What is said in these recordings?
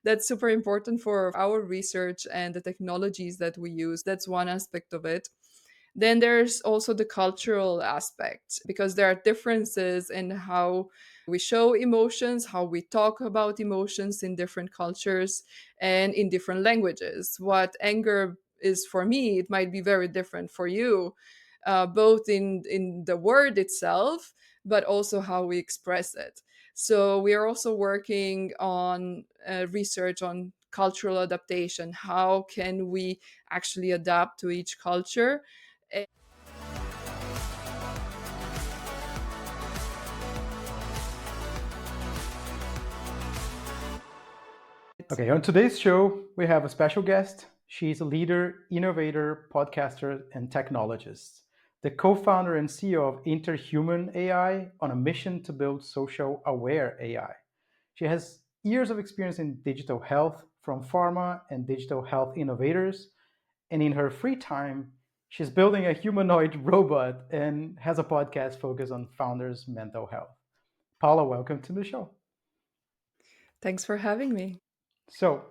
that's super important for our research and the technologies that we use. That's one aspect of it. Then there's also the cultural aspect, because there are differences in how we show emotions, how we talk about emotions in different cultures and in different languages. What anger is for me, it might be very different for you, both in the word itself, but also how we express it. So we are also working on research on cultural adaptation. How can we actually adapt to each culture? Okay, on today's show, we have a special guest. She's a leader, innovator, podcaster, and technologist, the co founder and CEO of Interhuman AI on a mission to build social aware AI. She has years of experience in digital health from pharma and digital health innovators. And in her free time, she's building a humanoid robot and has a podcast focused on founders' mental health. Paula, welcome to the show. Thanks for having me. So,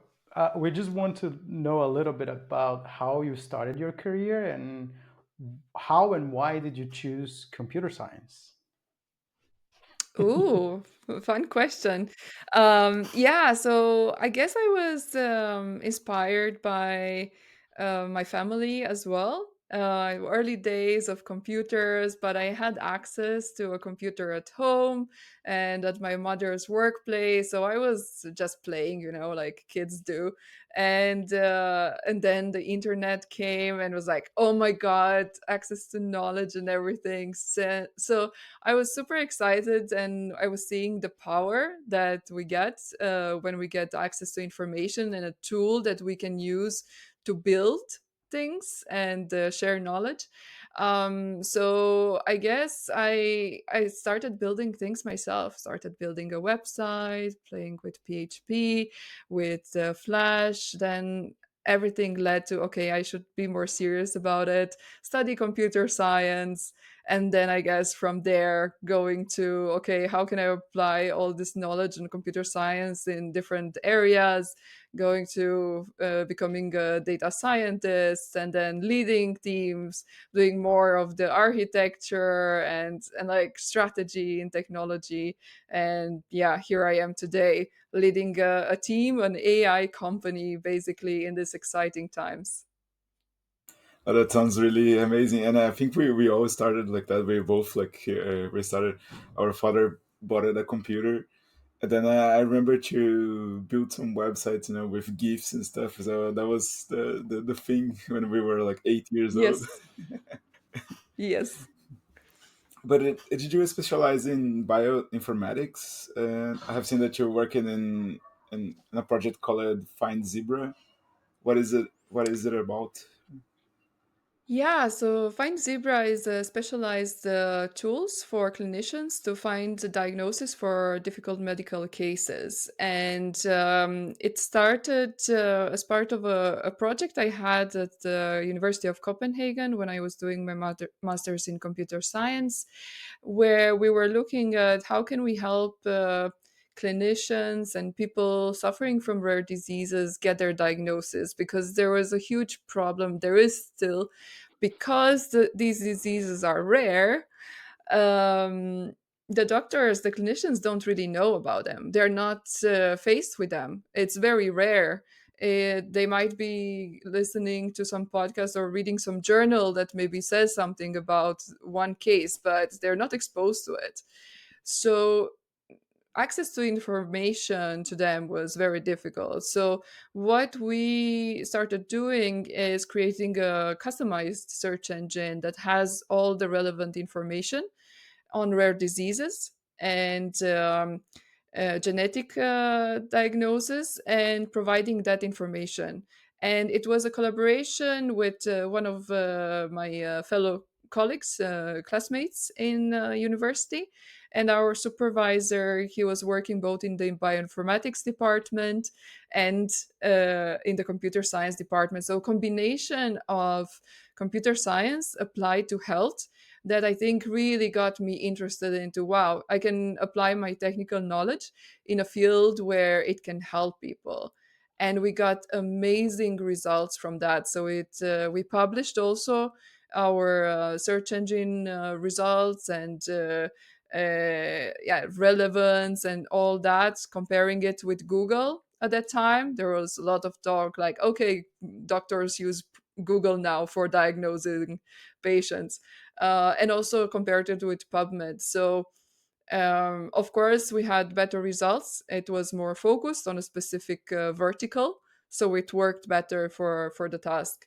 we just want to know a little bit about how you started your career and how and why did you choose computer science? Ooh, fun question. Yeah, so I guess I was inspired by my family as well. Early days of computers, but I had access to a computer at home and at my mother's workplace. So I was just playing, like kids do. And then the internet came and was like, oh my God, access to knowledge and everything. So I was super excited, and I was seeing the power that we get when we get access to information and a tool that we can use to build things and share knowledge. So I guess I started building things myself. Started building a website, playing with PHP, with Flash. Then everything led to, okay, I should be more serious about it, study computer science, and then I guess from there going to, okay, how can I apply all this knowledge in computer science in different areas, going to becoming a data scientist, and then leading teams, doing more of the architecture and like strategy and technology. And yeah, here I am today leading a team, an AI company, basically in these exciting times. Oh, that sounds really amazing, and I think we all started like that. We both we started. Our father bought a computer, and then I remember to build some websites, with GIFs and stuff. So that was the thing when we were like 8 years old. Yes. Yes. But did you specialize in bioinformatics? And I have seen that you're working in a project called FindZebra. What is it? What is it about? Yeah, so FindZebra is a specialized tools for clinicians to find the diagnosis for difficult medical cases. And it started as part of a project I had at the University of Copenhagen when I was doing my master's in computer science, where we were looking at how can we help clinicians and people suffering from rare diseases get their diagnosis, because there was a huge problem, there is still, because these diseases are rare. um, the doctors, the clinicians don't really know about them. They're not faced with them. It's very rare. They might be listening to some podcast or reading some journal that maybe says something about one case, but they're not exposed to it. So access to information to them was very difficult. So what we started doing is creating a customized search engine that has all the relevant information on rare diseases and genetic diagnosis, and providing that information. And it was a collaboration with one of my fellow colleagues, classmates in university, and our supervisor. He was working both in the bioinformatics department and in the computer science department. So combination of computer science applied to health, that I think really got me interested into, wow, I can apply my technical knowledge in a field where it can help people. and we got amazing results from that. So it we published also our search engine results and yeah, relevance and all that, comparing it with Google. At that time there was a lot of talk like, okay, doctors use Google now for diagnosing patients, and also compared it with PubMed. So of course, we had better results. It was more focused on a specific vertical, so it worked better for the task.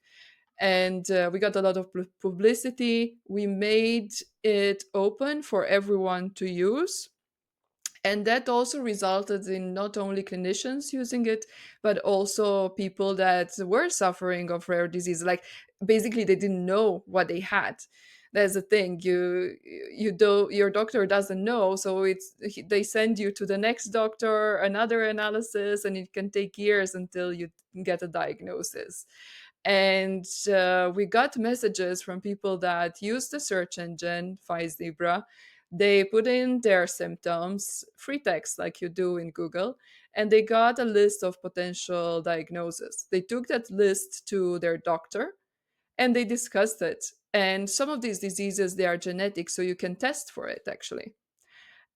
And we got a lot of publicity. We made it open for everyone to use, and that also resulted in not only clinicians using it, but also people that were suffering of rare disease. Like basically they didn't know what they had. There's a thing, you do, your doctor doesn't know, so they send you to the next doctor, another analysis, and it can take years until you get a diagnosis. And we got messages from people that use the search engine FindZebra. They put in their symptoms, free text like you do in Google, and they got a list of potential diagnoses. They took that list to their doctor and they discussed it. And some of these diseases, they are genetic, so you can test for it actually.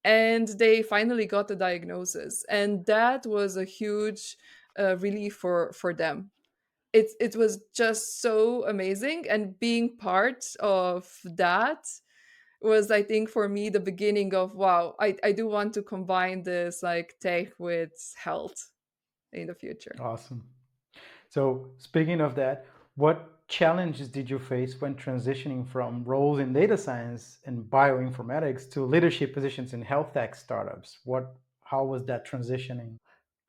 And they finally got the diagnosis. And that was a huge relief for them. It was just so amazing. And being part of that was, I think, for me the beginning of, wow, I do want to combine this like tech with health in the future. Awesome. So, speaking of that, what challenges did you face when transitioning from roles in data science and bioinformatics to leadership positions in health tech startups? How was that transitioning?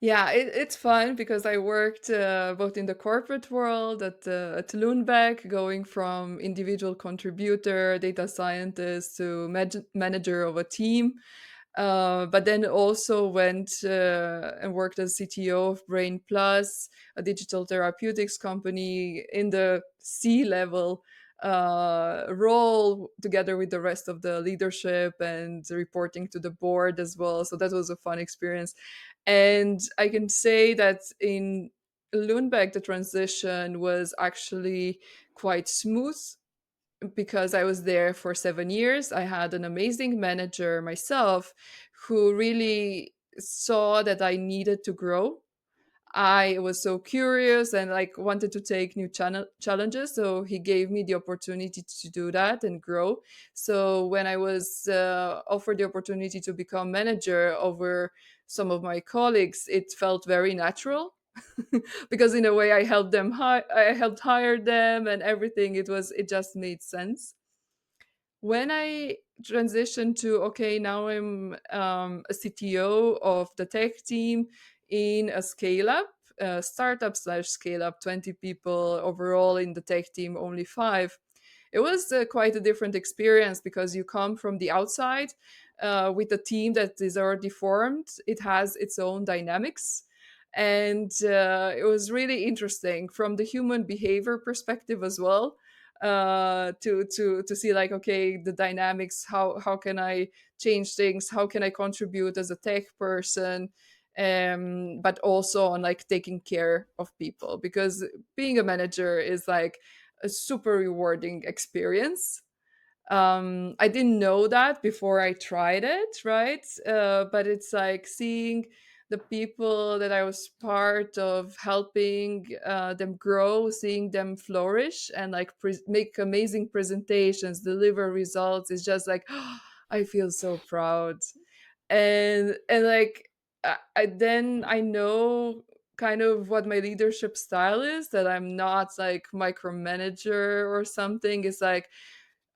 Yeah, it's fun because I worked both in the corporate world at Lundbeck, going from individual contributor, data scientist to manager of a team. But then also went and worked as CTO of Brain Plus, a digital therapeutics company, in the C level role together with the rest of the leadership and reporting to the board as well. So that was a fun experience. And I can say that in Lundbeck, the transition was actually quite smooth because I was there for 7 years. I had an amazing manager myself who really saw that I needed to grow. I was so curious and like wanted to take new challenges. So he gave me the opportunity to do that and grow. So when I was offered the opportunity to become manager over some of my colleagues, it felt very natural because in a way I helped hire them and everything. It just made sense. When I transitioned to, okay, now I'm a CTO of the tech team in a scale up, startup slash scale up, 20 people overall in the tech team, only five. It was quite a different experience because you come from the outside with a team that is already formed. It has its own dynamics. And it was really interesting from the human behavior perspective as well, to see like, okay, the dynamics, how can I change things, how can I contribute as a tech person, but also on like taking care of people, because being a manager is like a super rewarding experience. I didn't know that before I tried it, right? But it's like seeing the people that I was part of helping them grow, seeing them flourish and like make amazing presentations, deliver results, is just like I feel so proud. And like then I know kind of what my leadership style is, that I'm not like micromanager or something. It's like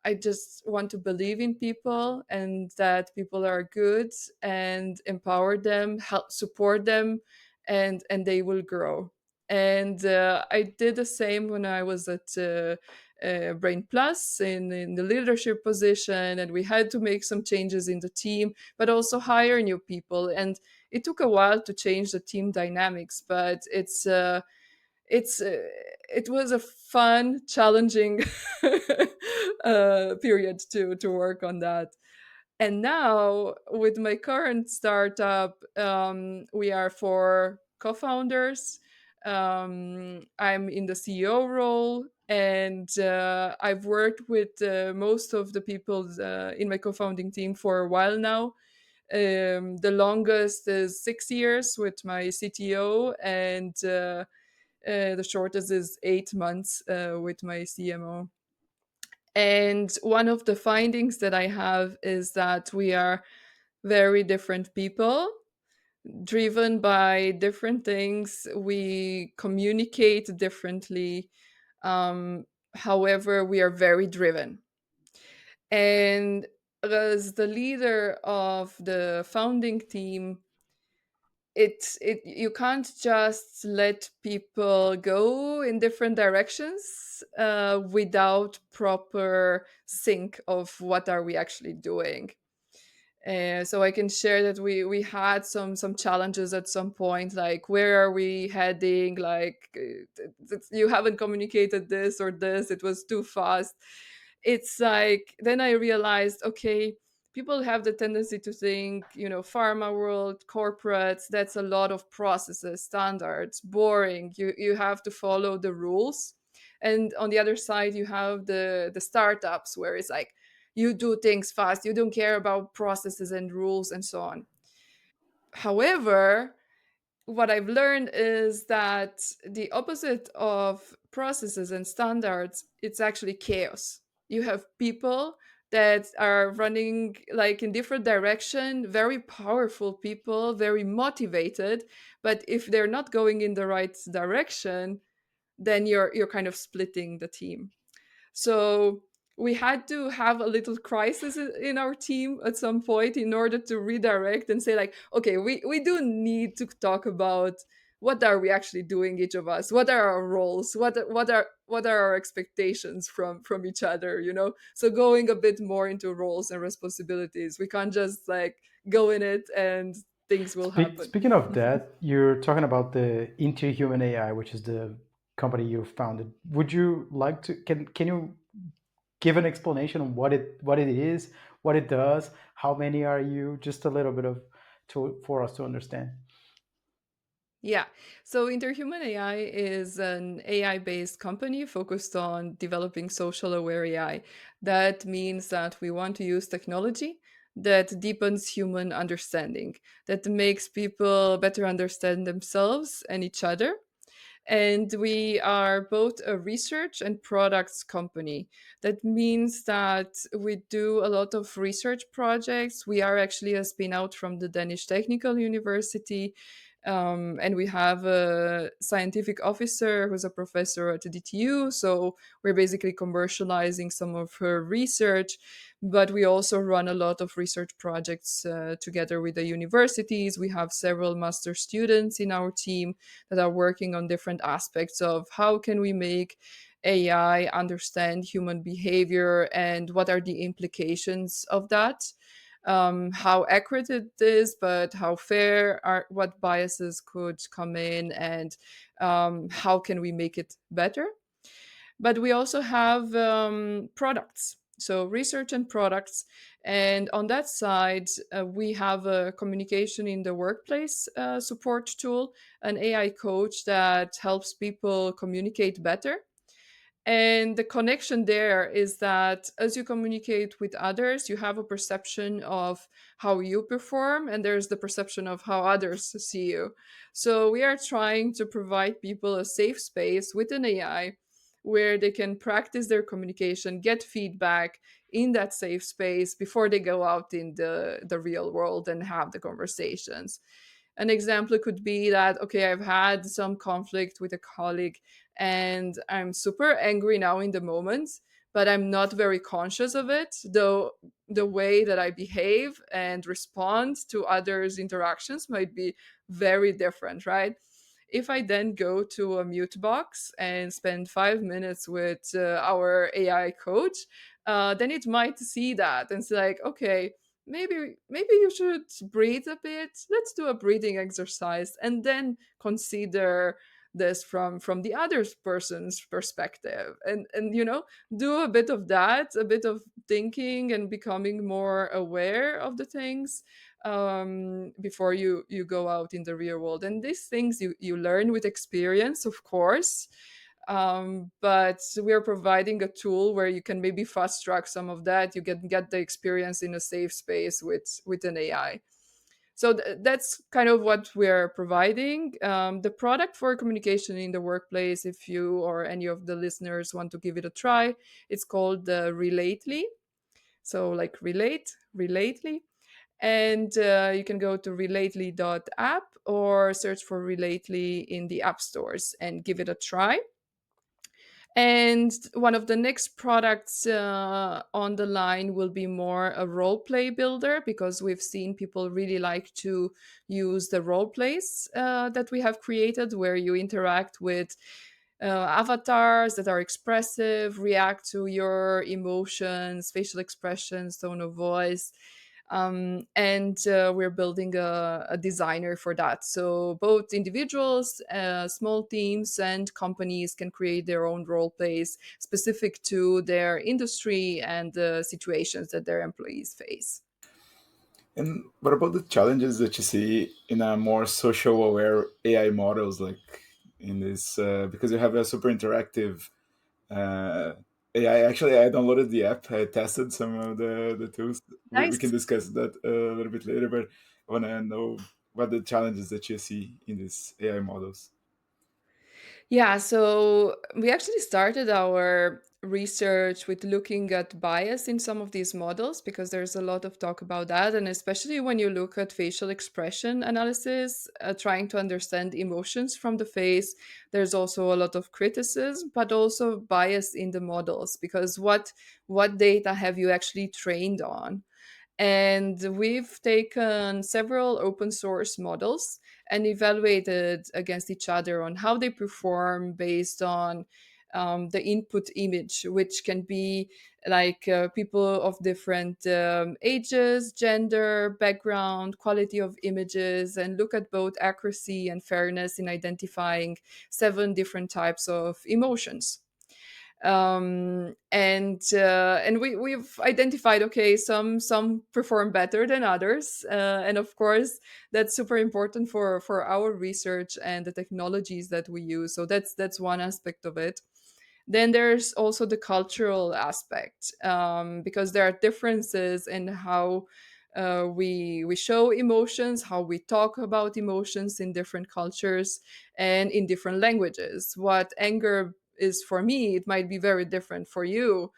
I just want to believe in people and that people are good, and empower them, help support them, and they will grow. And I did the same when I was at Brain Plus in the leadership position, and we had to make some changes in the team, but also hire new people. And it took a while to change the team dynamics, but it's it was a fun, challenging period to work on that. And now with my current startup, we are four co-founders. I'm in the CEO role, and I've worked with most of the people in my co-founding team for a while now. The longest is 6 years with my CTO, and the shortest is 8 months with my CMO. And one of the findings that I have is that we are very different people, driven by different things. We communicate differently. Um, However, we are very driven. And as the leader of the founding team, it you can't just let people go in different directions without proper sync of what are we actually doing. So I can share that we had some challenges at some point, like where are we heading? Like you haven't communicated this or this. It was too fast. It's like then I realized, okay, people have the tendency to think, pharma world, corporates, that's a lot of processes, standards, boring. You have to follow the rules. And on the other side, you have the startups where it's like you do things fast, you don't care about processes and rules and so on. However, what I've learned is that the opposite of processes and standards, it's actually chaos. You have people that are running like in different direction, very powerful people, very motivated, but if they're not going in the right direction, then you're kind of splitting the team. So we had to have a little crisis in our team at some point in order to redirect and say, like, okay, we do need to talk about what are we actually doing, each of us, what are our roles, what are our expectations from each other, so going a bit more into roles and responsibilities. We can't just like go in it and things will happen. Speaking of that, you're talking about the Interhuman AI, which is the company you founded. Would you like to can you give an explanation on what it is, what it does, how many are you? Just a little bit of to for us to understand. Yeah. So Interhuman AI is an AI based company focused on developing social aware AI. That means that we want to use technology that deepens human understanding, that makes people better understand themselves and each other. And we are both a research and products company. That means that we do a lot of research projects. We are actually a spin out from the Danish Technical University. And we have a scientific officer who's a professor at the DTU. So we're basically commercializing some of her research. But we also run a lot of research projects together with the universities. We have several master students in our team that are working on different aspects of how can we make AI understand human behavior and what are the implications of that. How accurate it is, but how fair are what biases could come in, and how can we make it better. But we also have products, so research and products. And on that side, we have a communication in the workplace support tool, an AI coach that helps people communicate better. And the connection there is that as you communicate with others, you have a perception of how you perform, and there's the perception of how others see you. So we are trying to provide people a safe space with an AI where they can practice their communication, get feedback in that safe space before they go out in the real world and have the conversations. An example could be that, okay, I've had some conflict with a colleague and I'm super angry now in the moment, but I'm not very conscious of it, though the way that I behave and respond to others' interactions might be very different, right? If I then go to a mute box and spend 5 minutes with our AI coach, then it might see that and say like, okay, maybe you should breathe a bit. Let's do a breathing exercise and then consider this from the other person's perspective, and do a bit of that, a bit of thinking and becoming more aware of the things. before you go out in the real world. And these things you learn with experience, of course. But we are providing a tool where you can maybe fast track some of that. You get the experience in a safe space with an AI. So that's kind of what we're providing. The product for communication in the workplace, if you or any of the listeners want to give it a try, it's called the Relately. So like relately. And you can go to relately.app or search for Relately in the app stores and give it a try. And one of the next products on the line will be more a role play builder, because we've seen people really like to use the role plays that we have created, where you interact with avatars that are expressive, react to your emotions, facial expressions, tone of voice. And we're building a designer for that. So both individuals, small teams, and companies can create their own role plays specific to their industry and the situations that their employees face. And what about the challenges that you see in a more social aware AI models, like in this, because you have a super interactive uh, AI. Actually, I downloaded the app. I tested some of the tools. We can Nice. discuss that a little bit later, but I want to know what the challenges that you see in these AI models. Yeah, so we actually started our research with looking at bias in some of these models, because there's a lot of talk about that. And especially when you look at facial expression analysis, trying to understand emotions from the face, there's also a lot of criticism, but also bias in the models, because what data have you actually trained on? And we've taken several open source models and evaluated against each other on how they perform based on the input image, which can be like people of different ages, gender, background, quality of images, and look at both accuracy and fairness in identifying 7 different types of emotions. And we've identified, okay, some perform better than others, and of course that's super important for our research and the technologies that we use. So that's one aspect of it. Then there's also the cultural aspect, because there are differences in how we show emotions, how we talk about emotions in different cultures and in different languages. What anger is for me, it might be very different for you,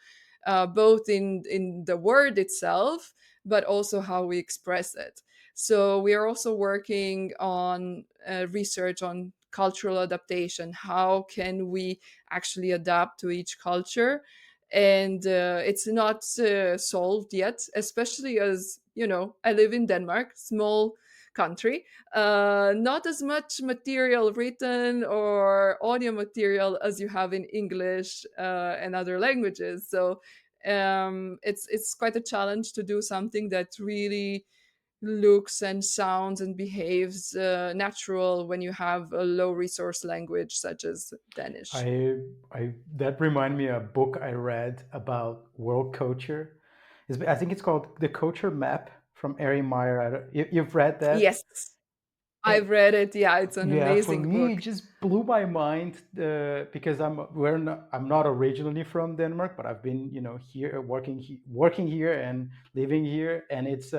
both in the word itself, but also how we express it. So we are also working on research on cultural adaptation. How can we actually adapt to each culture? And it's not solved yet, especially as you know, I live in Denmark, small country, not as much material written or audio material as you have in English and other languages. So it's quite a challenge to do something that really looks and sounds and behaves natural when you have a low resource language such as Danish. I that remind me of a book I read about world culture. I think it's called The Culture Map from Ari Meyer. You've read that? Yes, I've read it. Yeah, it's an Yeah, for amazing me, it book. just blew my mind because I'm not originally from Denmark, but I've been here working here and living here, and it's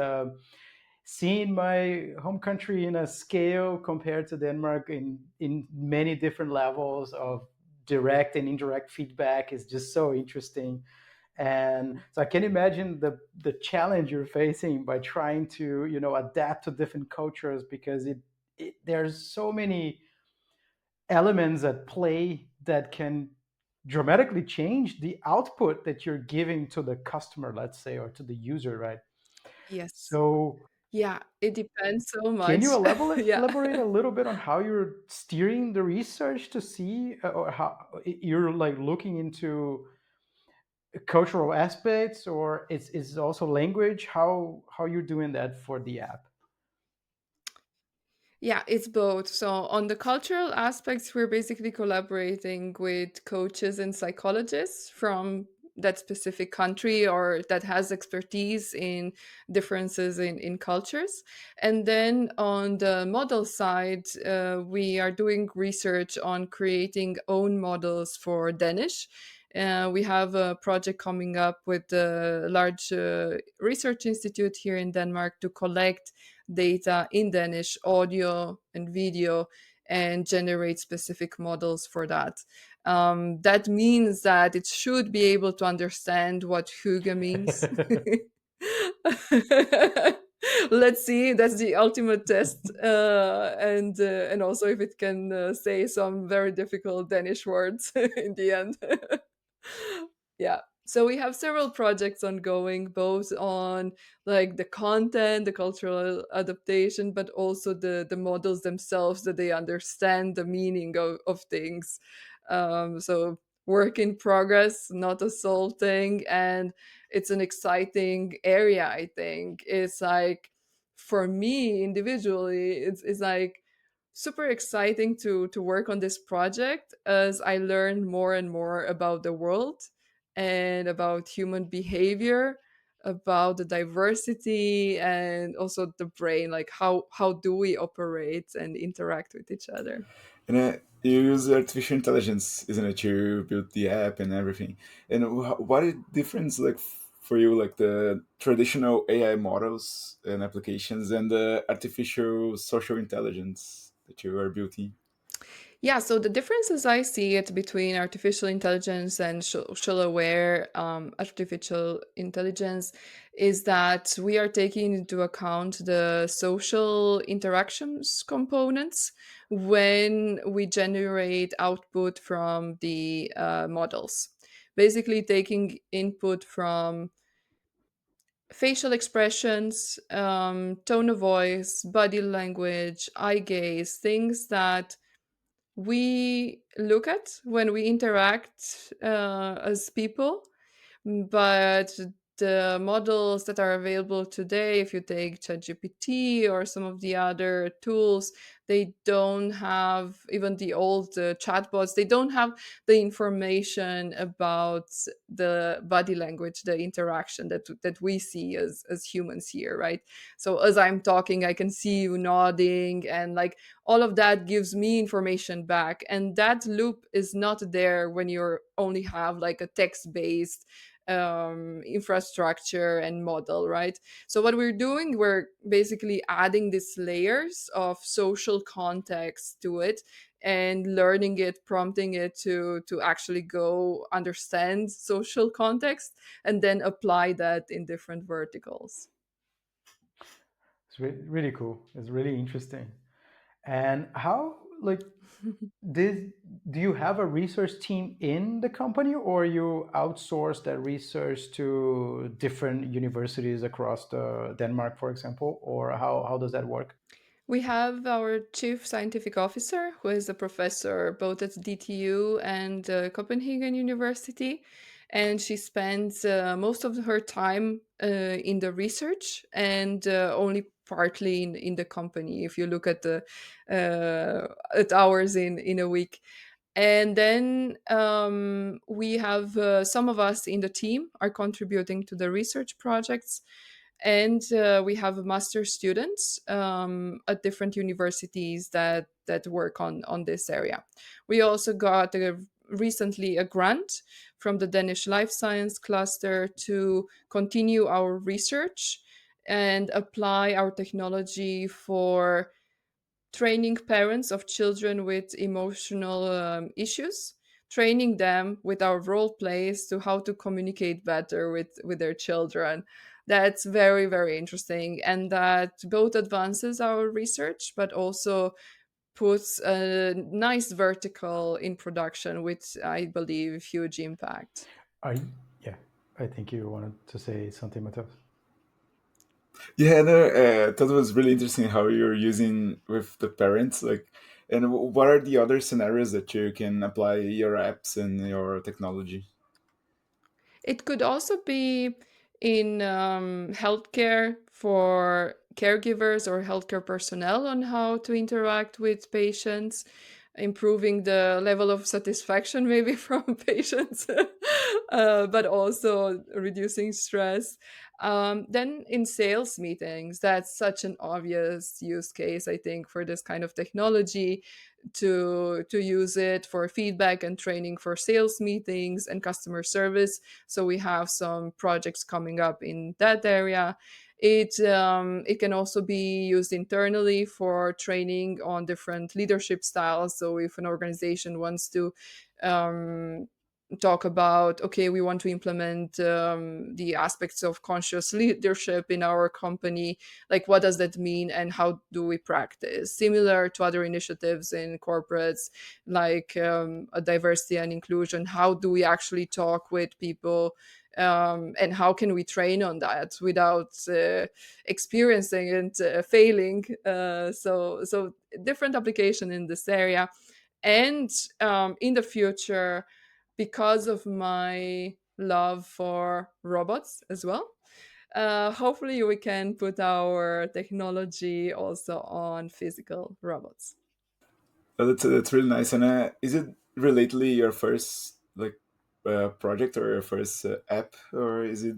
seeing my home country in a scale compared to Denmark in many different levels of direct and indirect feedback is just so interesting. And so I can imagine the challenge you're facing by trying to adapt to different cultures, because there's so many elements at play that can dramatically change the output that you're giving to the customer, let's say, or to the user, right? Yes. So Yeah, it depends so can you much. Yeah. elaborate a little bit on how you're steering the research to see, or how you're like looking into cultural aspects, or it's also language? How you're doing that for the app? Yeah, it's both. So on the cultural aspects, we're basically collaborating with coaches and psychologists from that specific country or that has expertise in differences in cultures. And then on the model side, we are doing research on creating own models for Danish. We have a project coming up with a large research institute here in Denmark to collect data in Danish, audio and video, and generate specific models for that. That means that it should be able to understand what hygge means. Let's see. That's the ultimate test, and also if it can say some very difficult Danish words in the end. Yeah. So we have several projects ongoing, both on like the content, the cultural adaptation, but also the models themselves, that they understand the meaning of things. So work in progress, not assaulting, and it's an exciting area. I think it's like, for me individually, it's like super exciting to work on this project as I learn more and more about the world and about human behavior, about the diversity, and also the brain, like how do we operate and interact with each other. And you use artificial intelligence, isn't it? You built the app and everything. And what is difference like for you, like the traditional AI models and applications and the artificial social intelligence that you are building? Yeah, so the differences I see it between artificial intelligence and social aware artificial intelligence is that we are taking into account the social interactions components when we generate output from the models. Basically, taking input from facial expressions, tone of voice, body language, eye gaze, things that we look at when we interact as people. But the models that are available today, if you take ChatGPT or some of the other tools, they don't have, even the old chatbots, they don't have the information about the body language, the interaction that we see as humans here, right? So as I'm talking, I can see you nodding, and like all of that gives me information back. And that loop is not there when you only have like a text based infrastructure and model, right? So what we're doing, we're basically adding these layers of social context to it and learning it, prompting it to actually go understand social context and then apply that in different verticals. It's really cool. It's really interesting. And how, like, did do you have a research team in the company, or you outsource that research to different universities across the Denmark, for example, or how does that work? We have our chief scientific officer, who is a professor both at DTU and Copenhagen University. And she spends most of her time in the research and only partly in the company, if you look at the at hours in a week. And then we have some of us in the team are contributing to the research projects, and we have master students at different universities that work on this area. We also got recently a grant from the Danish Life Science Cluster to continue our research and apply our technology for training parents of children with emotional issues, training them with our role plays to how to communicate better with their children. That's very, very interesting, and that both advances our research but also puts a nice vertical in production with, I believe, huge impact. I Yeah, I think you wanted to say something, Matthias. Yeah, no, I thought it was really interesting how you're using with the parents, like, and what are the other scenarios that you can apply your apps and your technology? It could also be in healthcare for caregivers or healthcare personnel on how to interact with patients, improving the level of satisfaction maybe from patients. but also reducing stress. Then in sales meetings, that's such an obvious use case, I think, for this kind of technology, to use it for feedback and training for sales meetings and customer service. So we have some projects coming up in that area. It can also be used internally for training on different leadership styles. So if an organization wants to um, talk about, okay, we want to implement the aspects of conscious leadership in our company, like what does that mean and how do we practice, similar to other initiatives in corporates, like a diversity and inclusion, how do we actually talk with people, and how can we train on that without experiencing and failing. So different application in this area. And in the future, because of my love for robots as well, hopefully we can put our technology also on physical robots. Oh, that's really nice. And is it relatedly your first like project or your first app, or is it?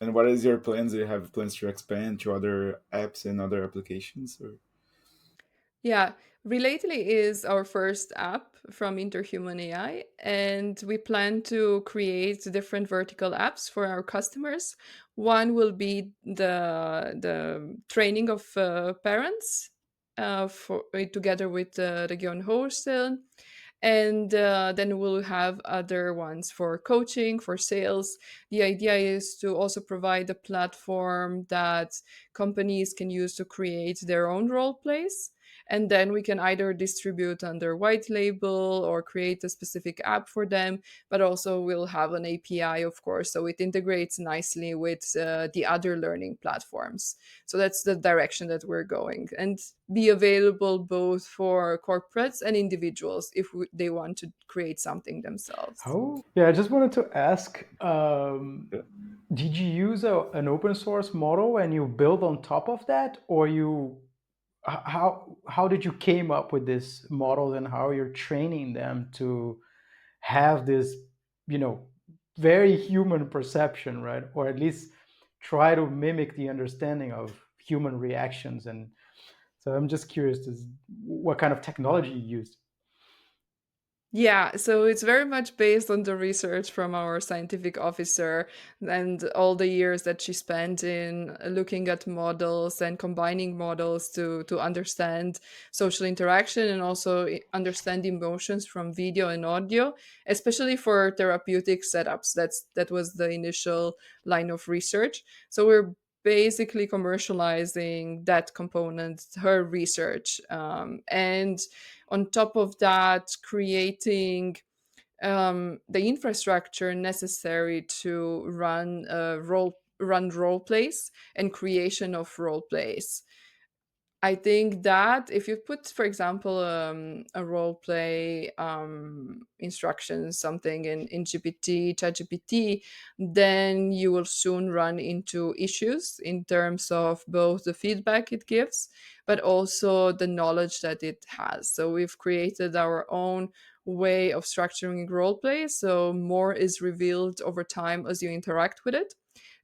And what is your plans? Do you have plans to expand to other apps and other applications? Or Yeah, Relatedly is our first app from Interhuman AI, and we plan to create different vertical apps for our customers. One will be the training of parents for together with Region Horstel, and then we'll have other ones for coaching, for sales. The idea is to also provide a platform that companies can use to create their own role plays, and then we can either distribute under white label or create a specific app for them, but also we'll have an API, of course, so it integrates nicely with the other learning platforms. So that's the direction that we're going, and be available both for corporates and individuals if they want to create something themselves. How? Yeah, I just wanted to ask, yeah. did you use an open source model and you build on top of that, or how did you came up with this models and how you're training them to have this, you know, very human perception, right? Or at least try to mimic the understanding of human reactions. And so I'm just curious to what kind of technology you used. Yeah, so it's very much based on the research from our scientific officer and all the years that she spent in looking at models and combining models to understand social interaction and also understand emotions from video and audio, especially for therapeutic setups. That was the initial line of research. So we're basically commercializing that component, her research, and on top of that, creating the infrastructure necessary to run role plays and creation of role plays. I think that if you put, for example, a role play instructions, something in GPT, ChatGPT, then you will soon run into issues in terms of both the feedback it gives, but also the knowledge that it has. So we've created our own way of structuring role play. So more is revealed over time as you interact with it,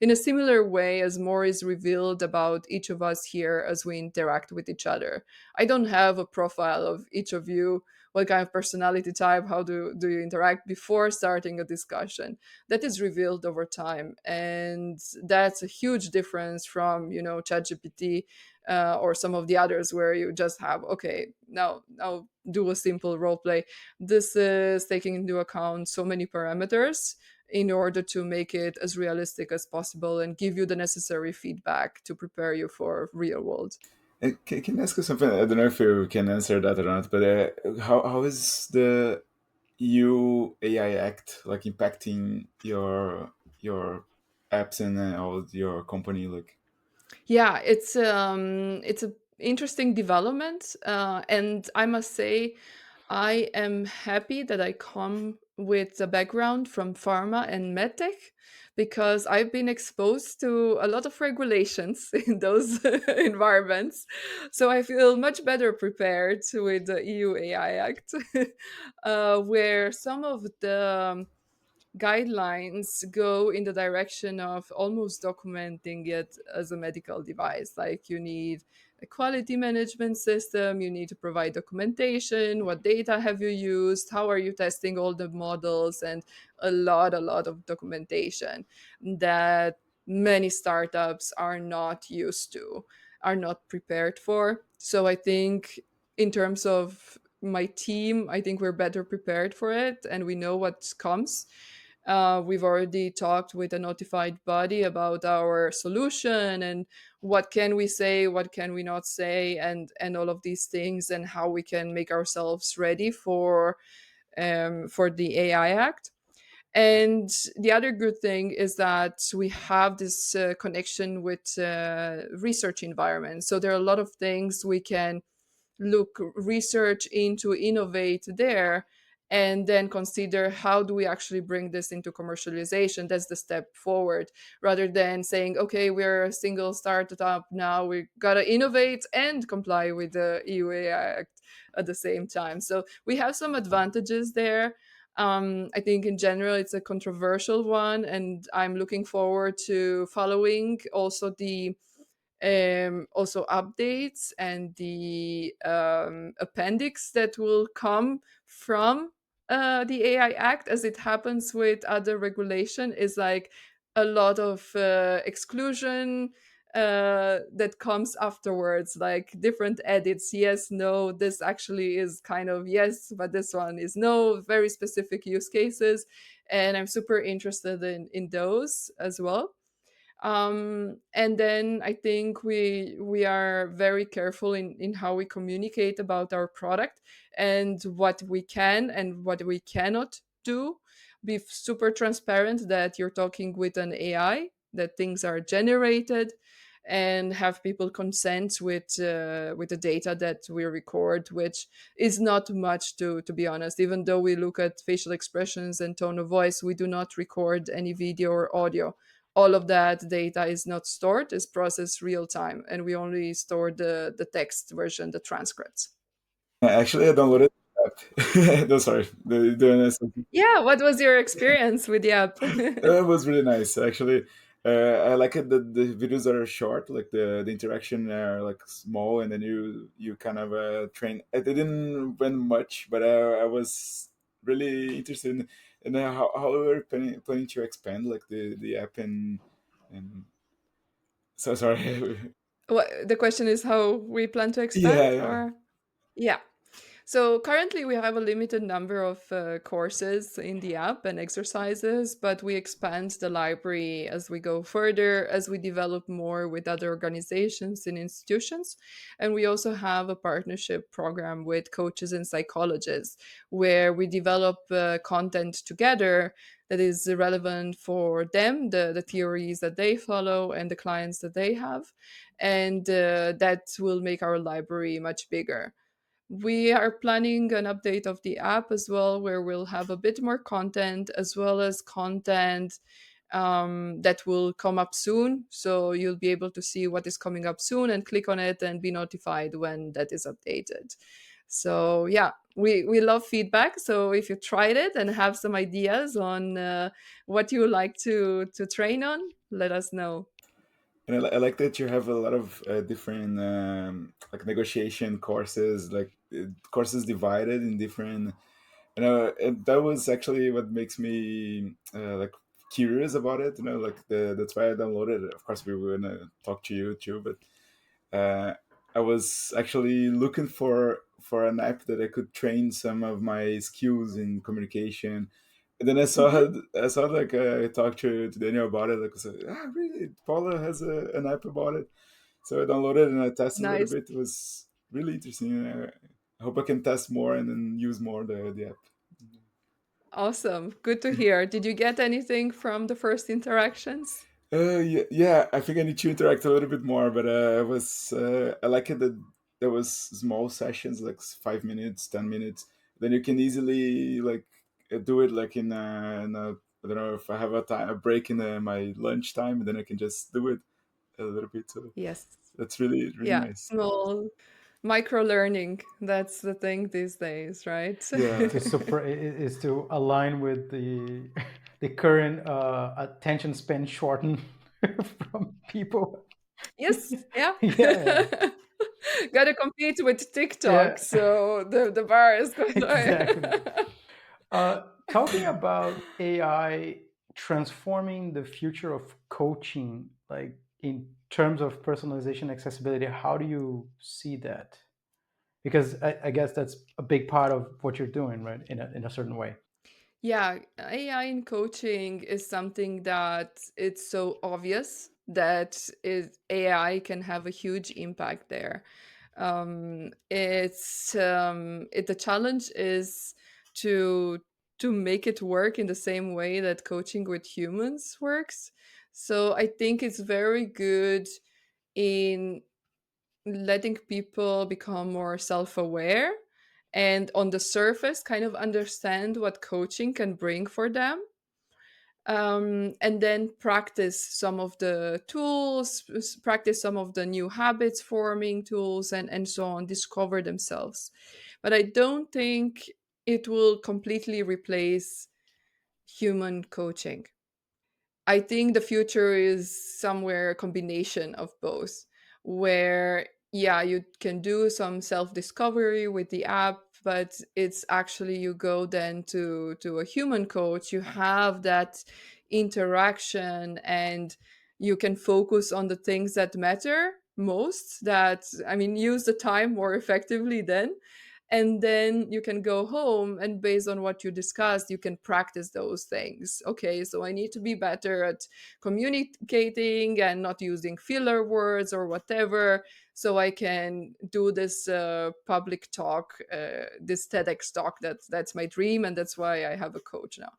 in a similar way as more is revealed about each of us here as we interact with each other. I don't have a profile of each of you, what kind of personality type, how do you interact before starting a discussion. That is revealed over time. And that's a huge difference from, ChatGPT or some of the others where you just have, okay, now do a simple role play. This is taking into account so many parameters in order to make it as realistic as possible and give you the necessary feedback to prepare you for real world. Can I ask you something? I don't know if you can answer that or not, but how is the EU AI Act like impacting your apps and all your company? Like, Yeah, it's a interesting development, and I must say I am happy that I come with a background from pharma and medtech, because I've been exposed to a lot of regulations in those environments. So I feel much better prepared with the EU AI Act, where some of the guidelines go in the direction of almost documenting it as a medical device. Like you need a quality management system, you need to provide documentation, what data have you used, how are you testing all the models, and a lot of documentation that many startups are not used to, are not prepared for. So I think in terms of my team, I think we're better prepared for it and we know what comes. We've already talked with a notified body about our solution and what can we say, what can we not say, and all of these things, and how we can make ourselves ready for the AI Act. And the other good thing is that we have this connection with research environment. So there are a lot of things we can look research into, innovate there, and then consider how do we actually bring this into commercialization. That's the step forward, rather than saying, okay, we're a single startup now, we gotta innovate and comply with the EU AI Act at the same time. So we have some advantages there. I think in general it's a controversial one, and I'm looking forward to following also the also updates and the appendix that will come from the AI Act. As it happens with other regulation, is like a lot of exclusion that comes afterwards, like different edits. Yes, no, this actually is kind of yes, but this one is no. Very specific use cases, and I'm super interested in those as well. And then I think we are very careful in how we communicate about our product and what we can and what we cannot do. Be super transparent that you're talking with an AI, that things are generated, and have people consent with the data that we record, which is not much, to be honest. Even though we look at facial expressions and tone of voice, we do not record any video or audio. All of that data is not stored, is processed real time, and we only store the text version, the transcripts. Actually, I downloaded the app. No, sorry. The Yeah, what was your experience with the app? It was really nice, actually. I like it that the videos are short, like the interaction are like small, and then you kind of train. I didn't win much, but I was really interested in how we're planning to expand like the app and so sorry. What, the question is how we plan to Yeah, expand, yeah. or yeah. So currently we have a limited number of courses in the app and exercises, but we expand the library as we go further, as we develop more with other organizations and institutions. And we also have a partnership program with coaches and psychologists where we develop content together that is relevant for them, the theories that they follow and the clients that they have. And that will make our library much bigger. We are planning an update of the app as well, where we'll have a bit more content, as well as content that will come up soon. So you'll be able to see what is coming up soon and click on it and be notified when that is updated. So yeah, we love feedback. So if you tried it and have some ideas on what you would like to train on, let us know. And I like that you have a lot of different like negotiation courses, like courses divided in different. And that was actually what makes me like curious about it. Like that's why I downloaded it. Of course, we were gonna talk to you too, but I was actually looking for an app that I could train some of my skills in communication. And then Mhm. I saw like I talked to Daniel about it. Like I said, really, Paula has an app about it. So I downloaded and I tested a little Nice. bit. It was really interesting. I hope I can test more and then use more the app. Awesome. Good to hear. Did you get anything from the first interactions? Yeah, yeah, I think I need to interact a little bit more, but I like it that there was small sessions, like 5 minutes, 10 minutes. Then you can easily like do it like in a I don't know if I have a break in my lunch time, then I can just do it a little bit. So Yes. that's really Yeah. nice. Small micro learning. That's the thing these days, right? Yeah, To super is to align with the the current attention span shorten from people. Yes, yeah. Yeah, Gotta compete with TikTok, yeah, so the bar is quite exactly. high. Talking about AI transforming the future of coaching, like in terms of personalization accessibility, how do you see that? Because I guess that's a big part of what you're doing, right? In a certain way. Yeah, AI in coaching is something that it's so obvious that AI can have a huge impact there. The challenge is to to make it work in the same way that coaching with humans works. So I think it's very good in letting people become more self-aware and on the surface kind of understand what coaching can bring for them, and then practice some of the tools, practice some of the new habits forming tools, and so on, discover themselves. But I don't think it will completely replace human coaching. I think the future is somewhere a combination of both, where yeah, you can do some self-discovery with the app, but it's actually you go then to a human coach, you have that interaction, and you can focus on the things that matter most, that I mean use the time more effectively then, and then you can go home and based on what you discussed you can practice those things. Okay, so I need to be better at communicating and not using filler words or whatever, so I can do this public talk, this TEDx talk. That's my dream, and that's why I have a coach now.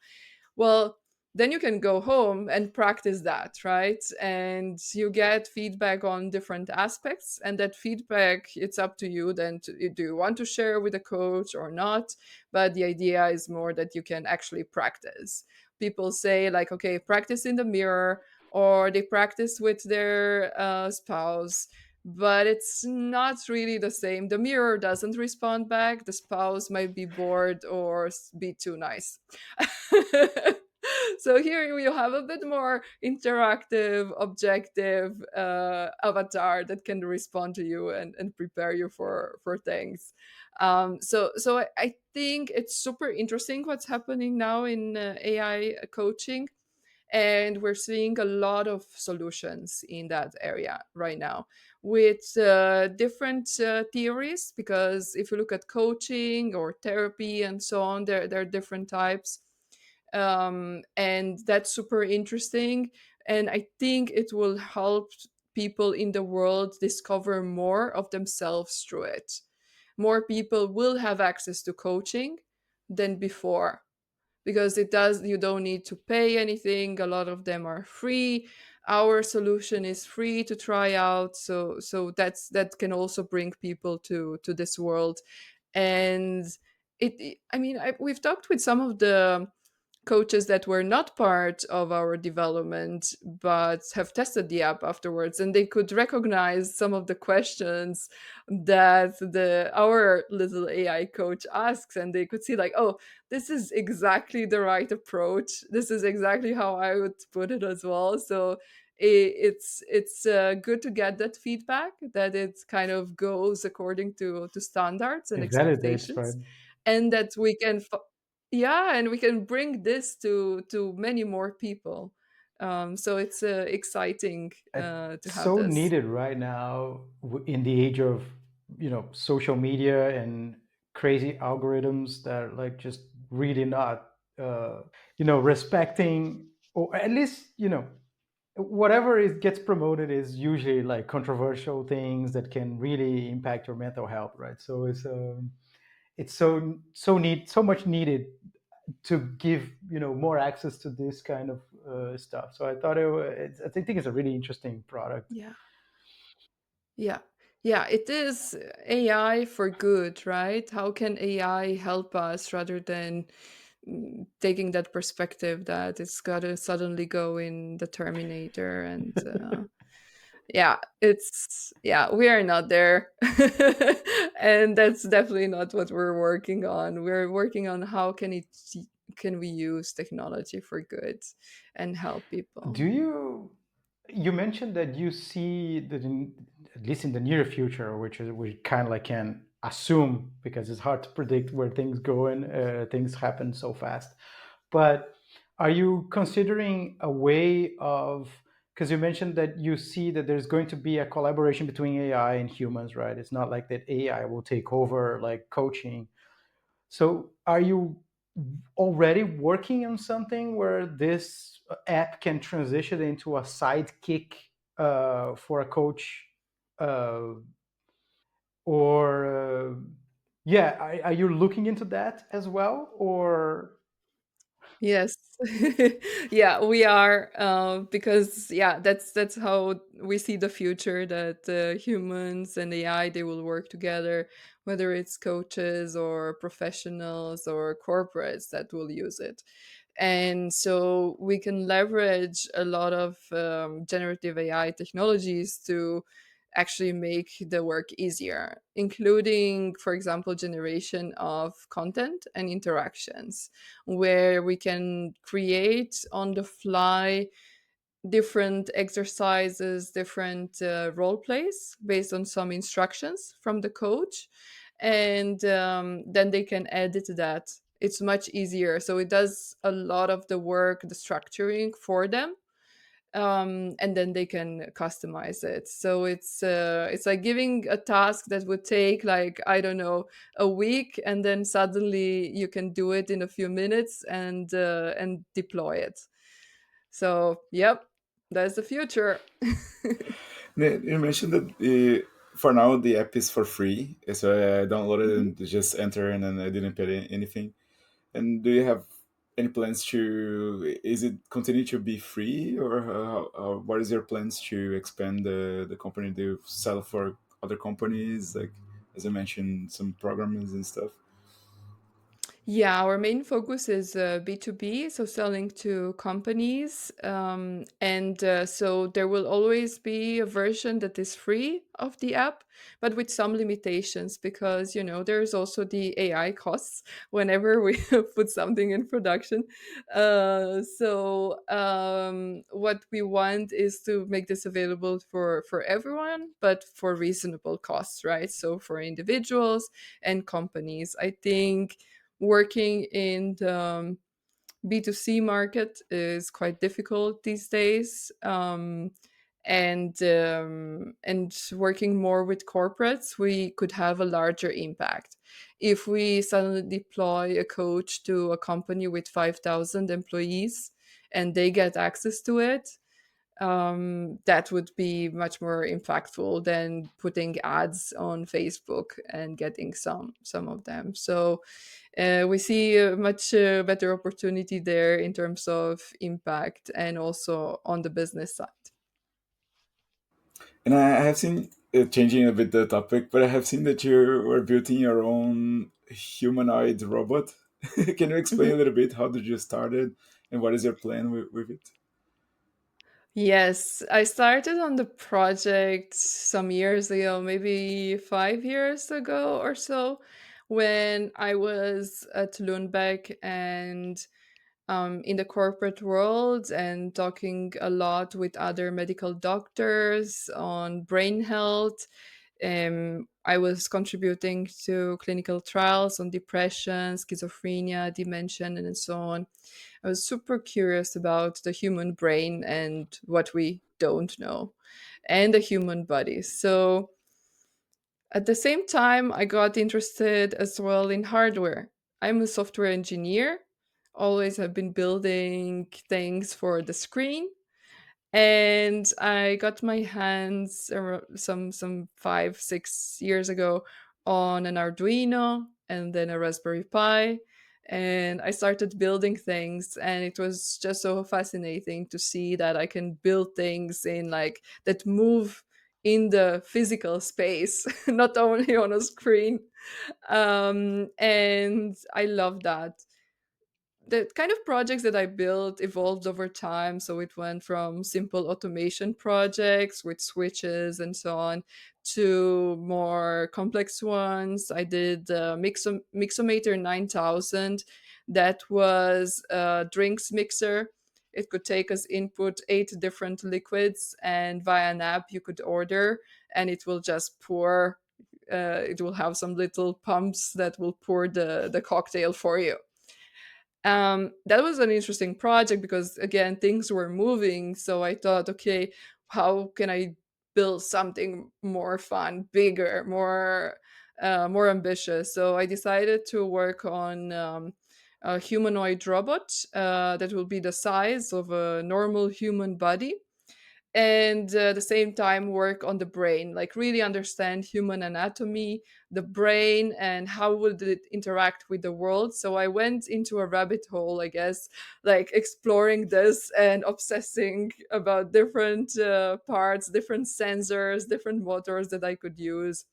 Well, then you can go home and practice that, right? And you get feedback on different aspects, and that feedback, it's up to you then to, do you want to share with a coach or not? But the idea is more that you can actually practice. People say like, okay, practice in the mirror, or they practice with their spouse, but it's not really the same. The mirror doesn't respond back, the spouse might be bored or be too nice. So here you have a bit more interactive, objective avatar that can respond to you and prepare you for things. So I think it's super interesting what's happening now in AI coaching, and we're seeing a lot of solutions in that area right now with different theories, because if you look at coaching or therapy and so on, there are different types, and that's super interesting. And I think it will help people in the world discover more of themselves through it. More people will have access to coaching than before, because it does, you don't need to pay anything, a lot of them are free. Our solution is free to try out, so that can also bring people to this world. And I mean, we've talked with some of the coaches that were not part of our development but have tested the app afterwards, and they could recognize some of the questions that the our little AI coach asks, and they could see like, oh, this is exactly the right approach, this is exactly how I would put it as well. So it's good to get that feedback, that it kind of goes according to standards and It validates, expectations, right? and that we can yeah, and we can bring this to many more people. So it's exciting to It's have so this. needed right now in the age of social media and crazy algorithms that are like just really not respecting, or at least whatever is gets promoted is usually like controversial things that can really impact your mental health, right? So it's so much needed to give more access to this kind of stuff. So I thought I think it's a really interesting product. Yeah, yeah, yeah. It is AI for good, right? How can AI help us rather than taking that perspective that it's got to suddenly go in the Terminator and yeah, it's yeah, we are not there. And that's definitely not what we're working on. We're working on how can it can we use technology for good and help people. Do you mentioned that you see that at least in the near future, which is we kind of like can assume because it's hard to predict where things go and things happen so fast. But are you considering a way of, because you mentioned that you see that there's going to be a collaboration between AI and humans, right? It's not like that AI will take over like coaching. So are you already working on something where this app can transition into a sidekick for a coach? Uh, or yeah, are you looking into that as well? Or Yes. Yeah, we are, because yeah, that's how we see the future, that humans and AI, they will work together, whether it's coaches or professionals or corporates that will use it. And so we can leverage a lot of generative AI technologies to actually make the work easier, including, for example, generation of content and interactions, where we can create on the fly different exercises, different role plays based on some instructions from the coach. And then they can edit that. It's much easier. So it does a lot of the work, the structuring for them. And then they can customize it. So it's like giving a task that would take, like, I don't know, a week, and then suddenly you can do it in a few minutes and deploy it. So yep, that's the future. You mentioned that for now the app is for free, so I downloaded Mhm. and just enter and then I didn't pay anything. And do you have any plans to? Is it continue to be free, or what is your plans to expand the company? Do you sell for other companies, like as I mentioned, some programs and stuff? Yeah, our main focus is B2B, so selling to companies. And so there will always be a version that is free of the app, but with some limitations, because, there's also the AI costs whenever we put something in production. So what we want is to make this available for everyone, but for reasonable costs, right? So for individuals and companies, I think working in the B2C market is quite difficult these days. And working more with corporates, we could have a larger impact. If we suddenly deploy a coach to a company with 5,000 employees and they get access to it, that would be much more impactful than putting ads on Facebook and getting some of them. So we see a much better opportunity there in terms of impact and also on the business side. And I have seen, changing a bit the topic, but I have seen that you were building your own humanoid robot. Can you explain a Mhm. little bit how did you start it and what is your plan with it? Yes, I started on the project some years ago, maybe 5 years ago or so, when I was at Lundbeck and in the corporate world, and talking a lot with other medical doctors on brain health. I was contributing to clinical trials on depression, schizophrenia, dementia, and so on. I was super curious about the human brain and what we don't know, and the human body. So at the same time, I got interested as well in hardware. I'm a software engineer, always have been building things for the screen. And I got my hands some 5 6 years ago on an Arduino and then a Raspberry Pi, and I started building things, and it was just so fascinating to see that I can build things in, like, that move in the physical space, not only on a screen. And I love that. The kind of projects that I built evolved over time. So it went from simple automation projects with switches and so on to more complex ones. I did Mixomator 9000. that was a drinks mixer. It could take as input 8 different liquids, and via an app you could order, and it will just pour. It will have some little pumps that will pour the cocktail for you. That was an interesting project because again things were moving. So I thought, okay, how can I build something more fun, bigger, more ambitious? So I decided to work on a humanoid robot that will be the size of a normal human body, and at the same time work on the brain, like really understand human anatomy, the brain, and how would it interact with the world. So I went into a rabbit hole, I guess, like exploring this and obsessing about different parts, different sensors, different motors that I could use.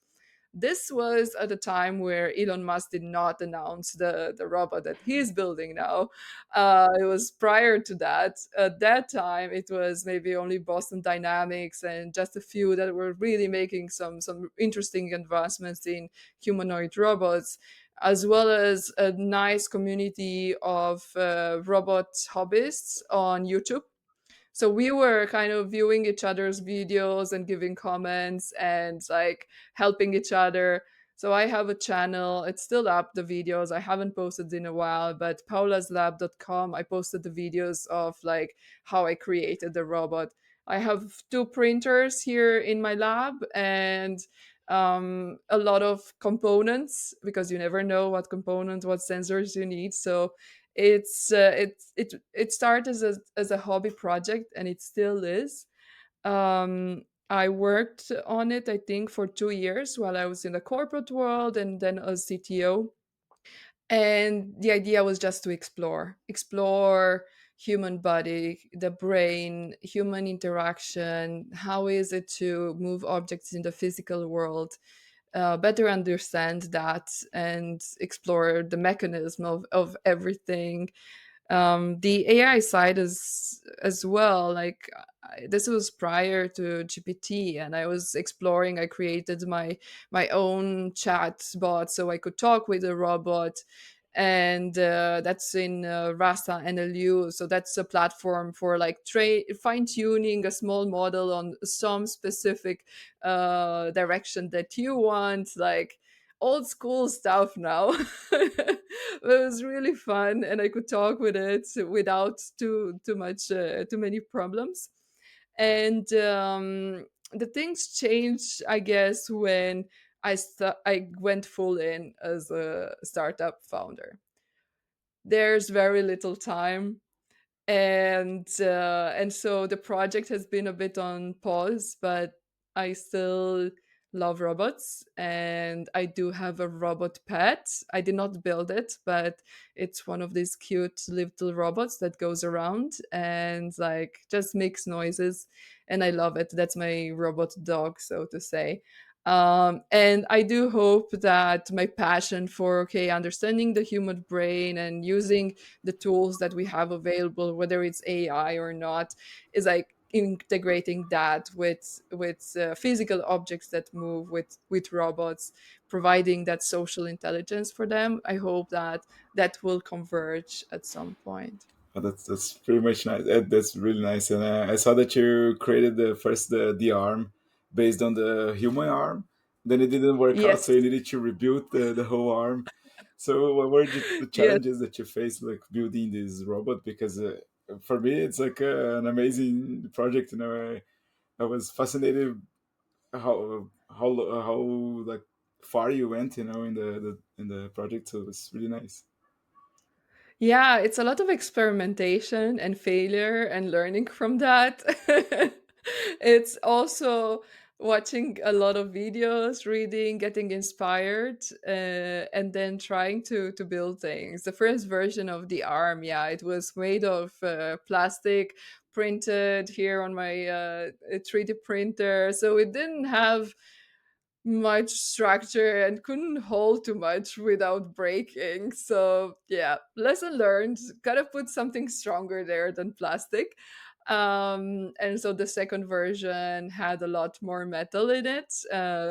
This was at a time where Elon Musk did not announce the robot that he's building now. It was prior to that. At that time, it was maybe only Boston Dynamics and just a few that were really making some interesting advancements in humanoid robots, as well as a nice community of robot hobbyists on YouTube. So we were kind of viewing each other's videos and giving comments and like helping each other. So I have a channel. It's still up, the videos. I haven't posted in a while, but paulaslab.com, I posted the videos of like how I created the robot. I have 2 printers here in my lab and a lot of components because you never know what components, what sensors you need. So it started as a hobby project, and it still is. I worked on it, I think, for 2 years while I was in the corporate world and then as CTO. And the idea was just to explore human body, the brain, human interaction. How is it to move objects in the physical world? Better understand that and explore the mechanism of everything. The AI side is as well. Like this was prior to GPT, and I was exploring. I created my own chat bot so I could talk with a robot, and that's in Rasa NLU. So that's a platform for like fine tuning a small model on some specific direction that you want, like old school stuff now. It was really fun, and I could talk with it without too many problems. And the things changed, I guess, when I went full in as a startup founder. There's very little time, and so the project has been a bit on pause, but I still love robots, and I do have a robot pet. I did not build it, but it's one of these cute little robots that goes around and like just makes noises, and I love it. That's my robot dog, so to say. And I do hope that my passion for okay understanding the human brain and using the tools that we have available, whether it's AI or not, is like integrating that with physical objects that move with robots, providing that social intelligence for them. I hope that that will converge at some point. Oh, that's pretty much nice. That's really nice. And I saw that you created the arm based on the human arm. Then it didn't work out, so Yes. you needed to rebuild the whole arm. So what were the Yes. challenges that you faced, like building this robot? Because for me, it's like an amazing project. I was fascinated how like far you went, in the project. So it's really nice. Yeah, it's a lot of experimentation and failure and learning from that. It's also watching a lot of videos, reading, getting inspired, and then trying to build things. The first version of the arm, yeah, it was made of plastic, printed here on my 3D printer. So it didn't have much structure and couldn't hold too much without breaking. So yeah, lesson learned. Gotta put something stronger there than plastic. And so the second version had a lot more metal in it,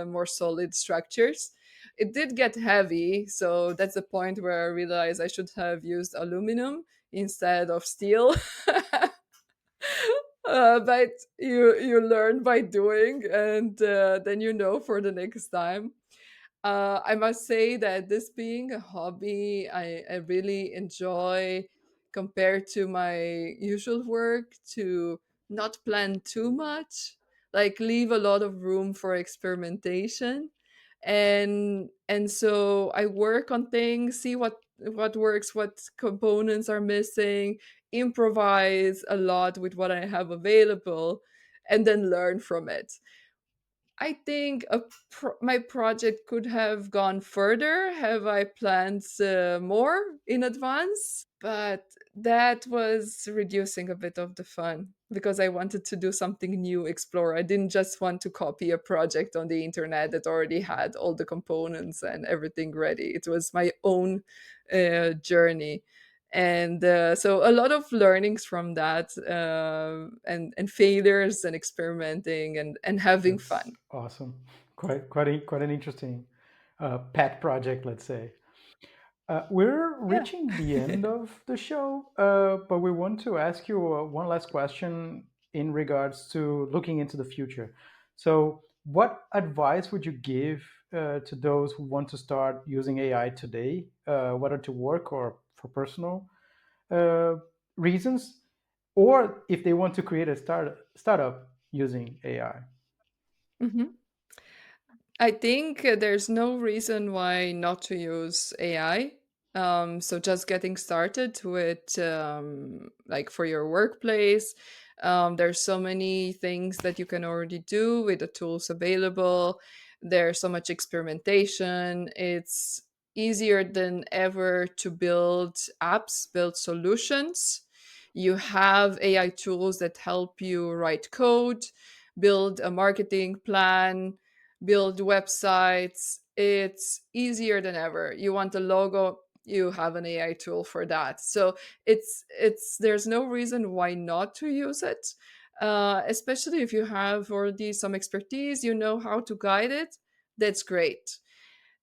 more solid structures. it did get heavy, so that's the point where I realized I should have used aluminum instead of steel. But you learn by doing, and then you know for the next time. I must say that this being a hobby, I really enjoy compared to my usual work to not plan too much, like leave a lot of room for experimentation. And so I work on things, see what works, what components are missing, improvise a lot with what I have available, and then learn from it. I think my project could have gone further have I planned more in advance, but that was reducing a bit of the fun because I wanted to do something new, explore. I didn't just want to copy a project on the internet that already had all the components and everything ready. It was my own journey. And so a lot of learnings from that, and failures and experimenting and having That's fun. awesome. Quite an interesting pet project, let's say. We're Yeah. reaching the end of the show, but we want to ask you one last question in regards to looking into the future. So, what advice would you give to those who want to start using AI today, whether to work or for personal uh, reasons, or if they want to create a startup using AI? Mhm. I think there's no reason why not to use AI. So just getting started with, like for your workplace, there's so many things that you can already do with the tools available. There's so much experimentation. It's easier than ever to build apps, build solutions. You have AI tools that help you write code, build a marketing plan, build websites. It's easier than ever. You want a logo, you have an AI tool for that. So it's there's no reason why not to use it. Especially if you have already some expertise, you know how to guide it. That's great.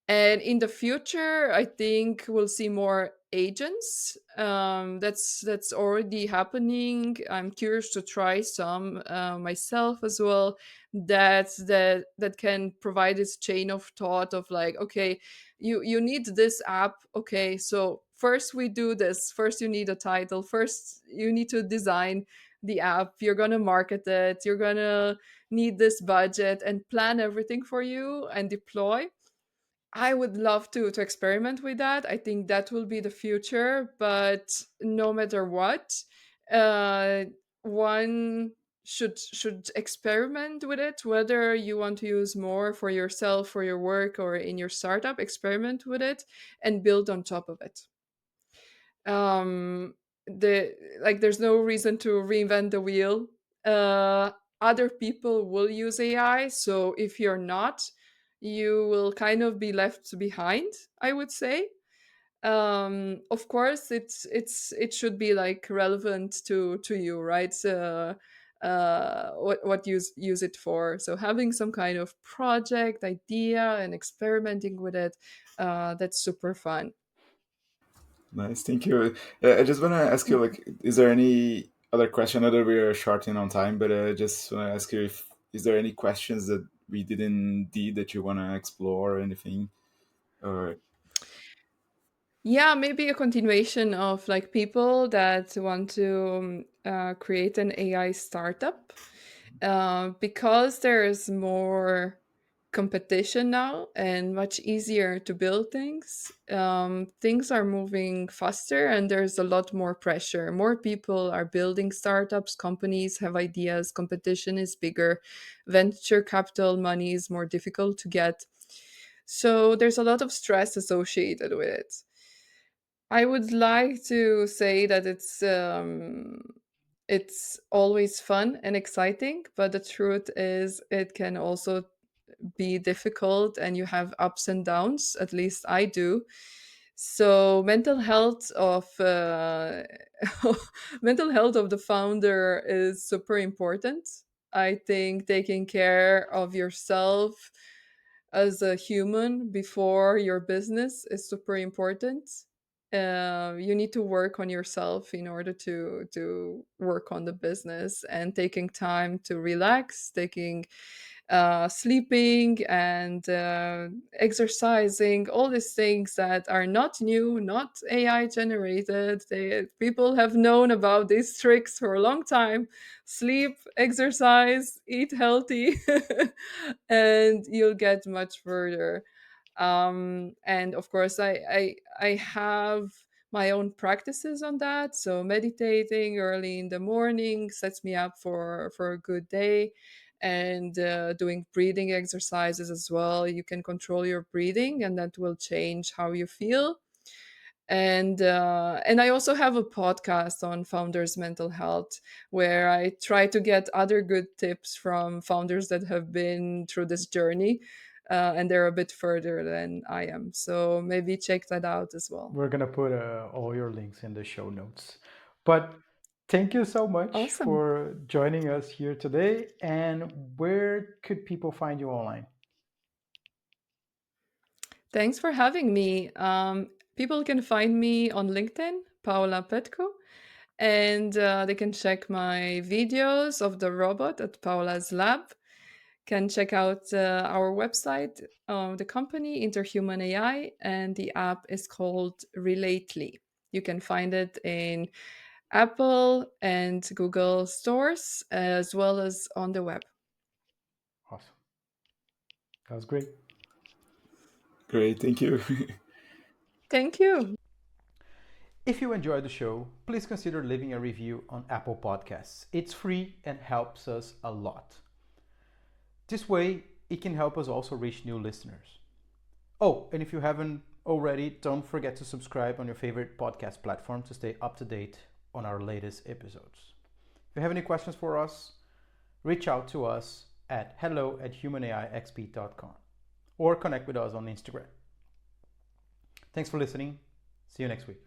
And in the future, I think we'll see more agents. That's already happening. I'm curious to try some myself as well. That can provide this chain of thought of like, okay, you need this app. Okay, so first we do this. First you need a title. First you need to design the app. You're gonna market it. You're gonna need this budget and plan everything for you and deploy. I would love to experiment with that. I think that will be the future. But no matter what, uh, one should experiment with it. Whether you want to use more for yourself, for your work, or in your startup, experiment with it and build on top of it. There's no reason to reinvent the wheel. uh Other people will use AI, so if you're not, you will kind of be left behind, I would say. Of course it should be like relevant to you, right? What use it for. So having some kind of project idea and experimenting with it, that's super fun. Nice, thank you. I just want to ask you, like, is there any other question? I know that we are shorting on time, but I just want to ask you if is there any questions that we didn't did that you want to explore or anything? Or Yeah, maybe a continuation of like people that want to create an AI startup, because there is more competition now and much easier to build things. Things are moving faster and there's a lot more pressure. More people are building startups, companies have ideas, competition is bigger, venture capital money is more difficult to get. So there's a lot of stress associated with it. I would like to say that it's always fun and exciting, but the truth is it can also be difficult and you have ups and downs. At least I do. So mental health of mental health of the founder is super important. I think taking care of yourself, as a human before your business is super important. You need to work on yourself in order to work on the business, and taking time to relax, taking sleeping and exercising, all these things that are not new, not AI generated. People have known about these tricks for a long time. Sleep, exercise, eat healthy, and you'll get much further. And of course, I have my own practices on that. So meditating early in the morning sets me up for a good day, and doing breathing exercises as well. You can control your breathing, and that will change how you feel. And I also have a podcast on founders' mental health, where I try to get other good tips from founders that have been through this journey, and they're a bit further than I am. So maybe check that out as well. We're gonna put all your links in the show notes. But thank you so much Awesome. for joining us here today. And where could people find you online? Thanks for having me. People can find me on LinkedIn, Paula Petcu, and they can check my videos of the robot at Paula's lab. Can check out our website, the company Interhuman AI, and the app is called Relately. You can find it in Apple and Google stores, as well as on the web. Awesome. That was great. Great, thank you. Thank you. If you enjoyed the show, please consider leaving a review on Apple Podcasts. It's free and helps us a lot. This way, it can help us also reach new listeners. Oh, and if you haven't already, don't forget to subscribe on your favorite podcast platform to stay up to date on our latest episodes. If you have any questions for us, reach out to us at hello@humanaixp.com or connect with us on Instagram. Thanks for listening. See you next week.